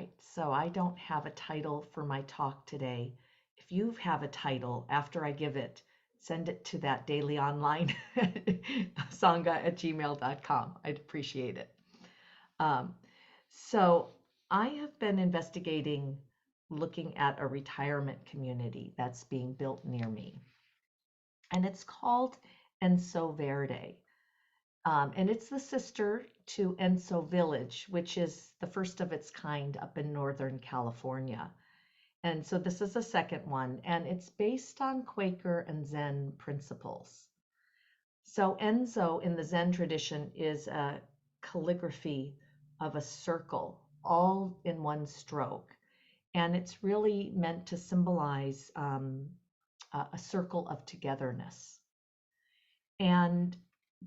right, so I don't have a title for my talk today. If you have a title after I give it, send it to that daily online sangha@gmail.com. I'd appreciate it. Um, so I have been investigating looking at a retirement community that's being built near me, and it's called Enso Verde. And it's the sister to Enso Village, which is the first of its kind up in Northern California. And so this is the second one, and it's based on Quaker and Zen principles. So Enso in the Zen tradition is a calligraphy of a circle, all in one stroke. And it's really meant to symbolize a circle of togetherness. And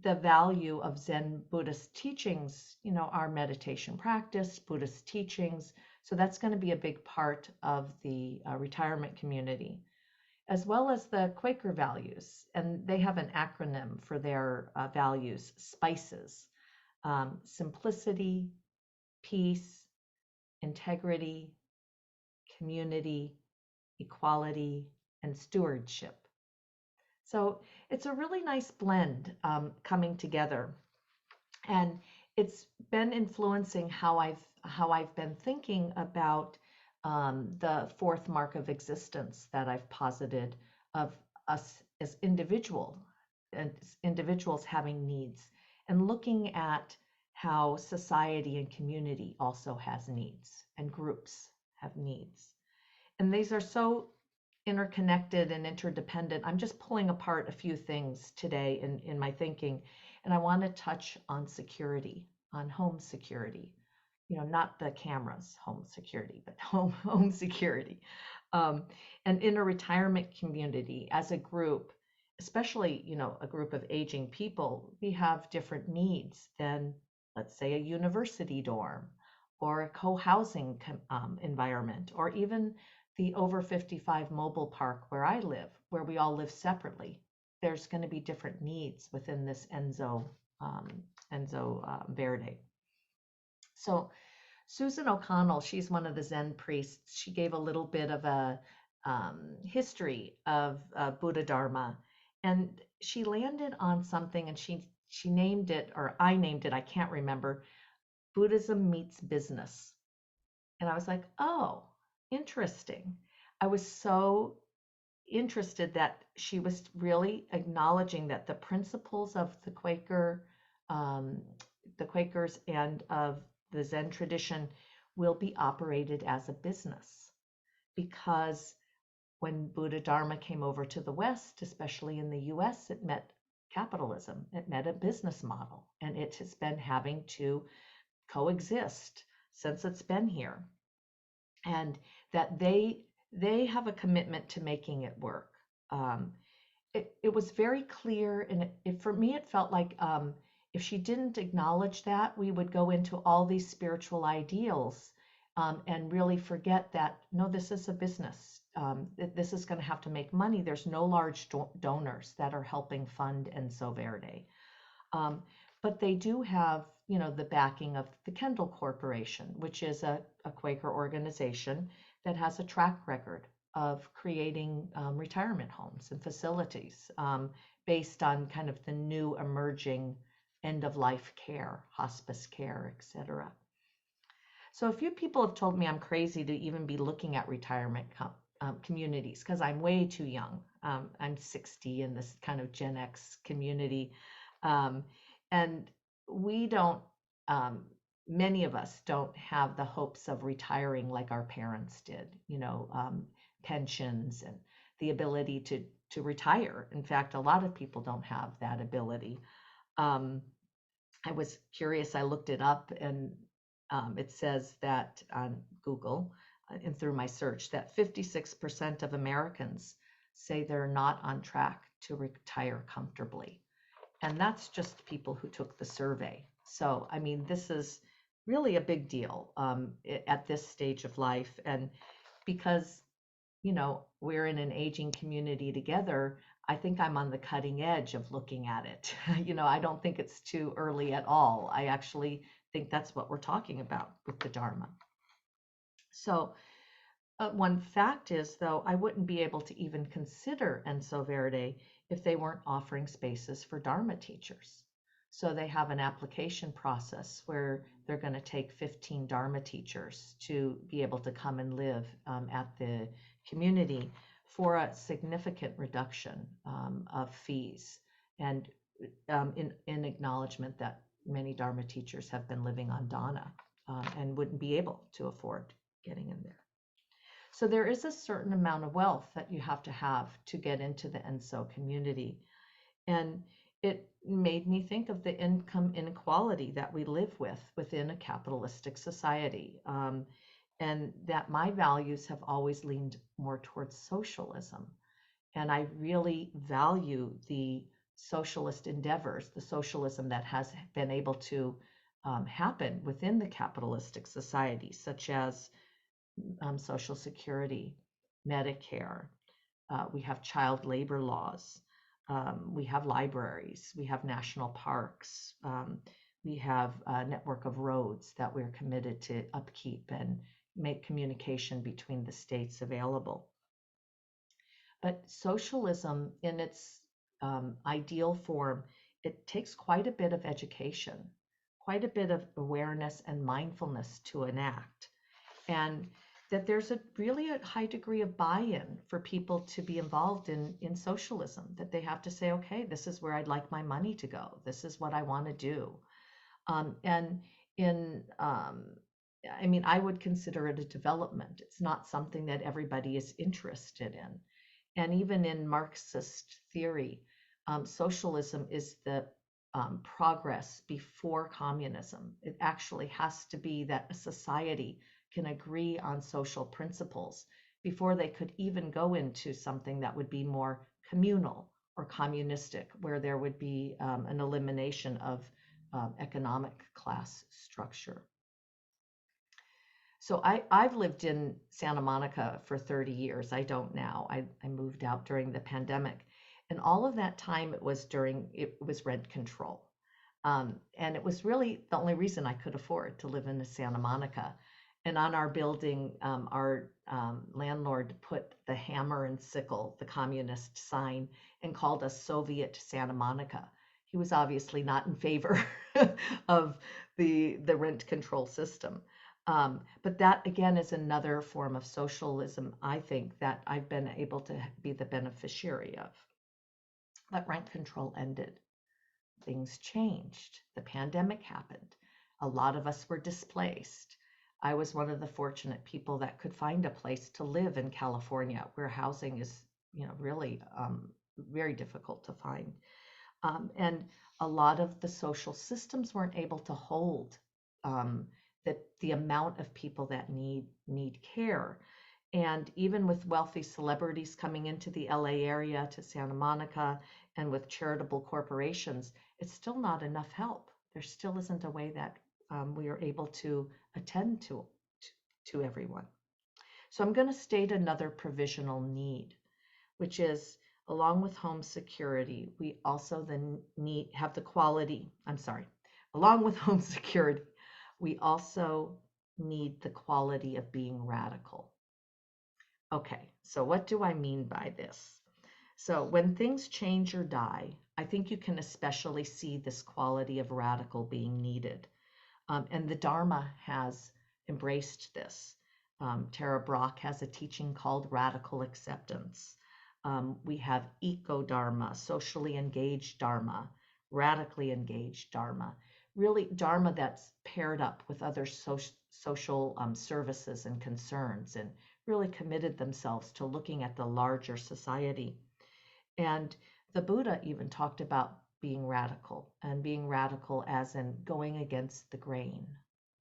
the value of Zen Buddhist teachings, our meditation practice, Buddhist teachings. So that's going to be a big part of the retirement community, as well as the Quaker values. And they have an acronym for their values: SPICES, simplicity, peace, integrity, community, equality, and stewardship. So it's a really nice blend coming together, and it's been influencing how I've been thinking about the fourth mark of existence that I've posited of us as individuals having needs, and looking at how society and community also has needs, and groups have needs. And these are so interconnected and interdependent. I'm just pulling apart a few things today in my thinking. And I want to touch on security, on home security, not the cameras, home security, but home security. And in a retirement community, as a group, especially, a group of aging people, we have different needs than, let's say, a university dorm or a co-housing environment, or even the over 55 mobile park where I live, where we all live separately. There's going to be different needs within this Enso Verde. So Susan O'Connell, she's one of the Zen priests. She gave a little bit of a history of Buddha Dharma, and she landed on something, and she named it, or I named it, I can't remember, Buddhism meets business. And I was like, oh, interesting. I was so interested that she was really acknowledging that the principles of the Quakers and of the Zen tradition will be operated as a business, because when Buddha Dharma came over to the West, especially in the US, it met capitalism, it met a business model, and it has been having to coexist since it's been here. And that they have a commitment to making it work. It was very clear, and for me, it felt like if she didn't acknowledge that, we would go into all these spiritual ideals and really forget that, no, this is a business. This is going to have to make money. There's no large donors that are helping fund Enso Verde. But they do have, the backing of the Kendall Corporation, which is a Quaker organization that has a track record of creating retirement homes and facilities based on kind of the new emerging end-of-life care, hospice care, etc. So a few people have told me I'm crazy to even be looking at retirement communities, because I'm way too young. I'm 60 in this kind of Gen X community. And we don't, many of us don't have the hopes of retiring like our parents did, pensions and the ability to retire. In fact, a lot of people don't have that ability. I was curious, I looked it up, and it says that on Google and through my search that 56% of Americans say they're not on track to retire comfortably. And that's just people who took the survey. So, I mean, this is really a big deal at this stage of life. And because, we're in an aging community together, I think I'm on the cutting edge of looking at it. I don't think it's too early at all. I actually think that's what we're talking about with the Dharma. So one fact is, though, I wouldn't be able to even consider Enso Verde if they weren't offering spaces for Dharma teachers. So they have an application process where they're going to take 15 Dharma teachers to be able to come and live at the community for a significant reduction of fees, and in acknowledgement that many Dharma teachers have been living on Dana and wouldn't be able to afford getting in there. So there is a certain amount of wealth that you have to get into the Enso community. And it made me think of the income inequality that we live with within a capitalistic society. And that my values have always leaned more towards socialism. And I really value the socialist endeavors, the socialism that has been able to happen within the capitalistic society, such as Social Security, Medicare. We have child labor laws. We have libraries. We have national parks. We have a network of roads that we're committed to upkeep and make communication between the states available. But socialism, in its ideal form, it takes quite a bit of education, quite a bit of awareness and mindfulness to enact. And that there's really a high degree of buy-in for people to be involved in socialism, that they have to say, okay, this is where I'd like my money to go. This is what I want to do. And I mean, I would consider it a development. It's not something that everybody is interested in. And even in Marxist theory, socialism is the progress before communism. It actually has to be that a society can agree on social principles before they could even go into something that would be more communal or communistic, where there would be an elimination of economic class structure. So I've lived in Santa Monica for 30 years. I don't now. I moved out during the pandemic. And all of that time it was rent control. And it was really the only reason I could afford to live in Santa Monica. And on our building, our landlord put the hammer and sickle, the communist sign, and called us Soviet Santa Monica. He was obviously not in favor of the rent control system. But that, again, is another form of socialism, I think, that I've been able to be the beneficiary of. But rent control ended. Things changed. The pandemic happened. A lot of us were displaced. I was one of the fortunate people that could find a place to live in California, where housing is, really very difficult to find. And a lot of the social systems weren't able to hold the amount of people that need care. And even with wealthy celebrities coming into the LA area to Santa Monica, and with charitable corporations, it's still not enough help. There still isn't a way that we are able to attend to everyone. So I'm going to state another provisional need, which is, along with home security, we also then have the quality, along with home security, we also need the quality of being radical. Okay, so what do I mean by this? So when things change or die, I think you can especially see this quality of radical being needed. And the Dharma has embraced this. Tara Brach has a teaching called Radical Acceptance. We have eco-Dharma, socially engaged Dharma, radically engaged Dharma, really Dharma that's paired up with other social services and concerns, and really committed themselves to looking at the larger society. And the Buddha even talked about being radical, and being radical as in going against the grain,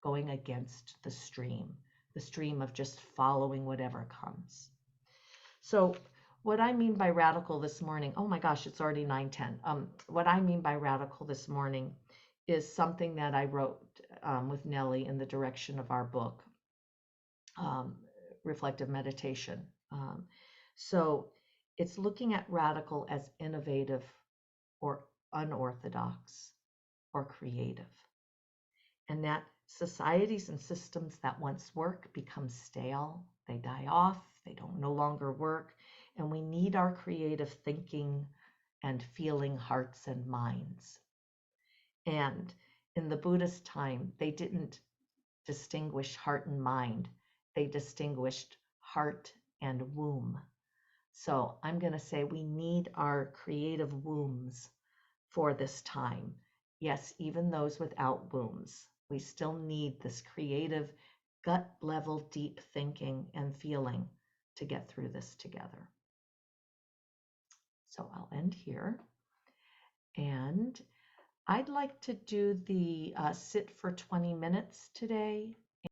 going against the stream of just following whatever comes. So what I mean by radical this morning, oh my gosh, it's already 9:10. What I mean by radical this morning is something that I wrote with Nelly in the direction of our book, Reflective Meditation. So it's looking at radical as innovative or unorthodox or creative. And that Societies and systems that once work become stale, they die off, they don't no longer work, and we need our creative thinking and feeling hearts and minds. And in the Buddhist time, they didn't distinguish heart and mind, they distinguished heart and womb. So I'm going to say we need our creative wombs for this time. Yes, even those without wombs, we still need this creative, gut level, deep thinking and feeling to get through this together. So I'll end here. And I'd like to do the sit for 20 minutes today.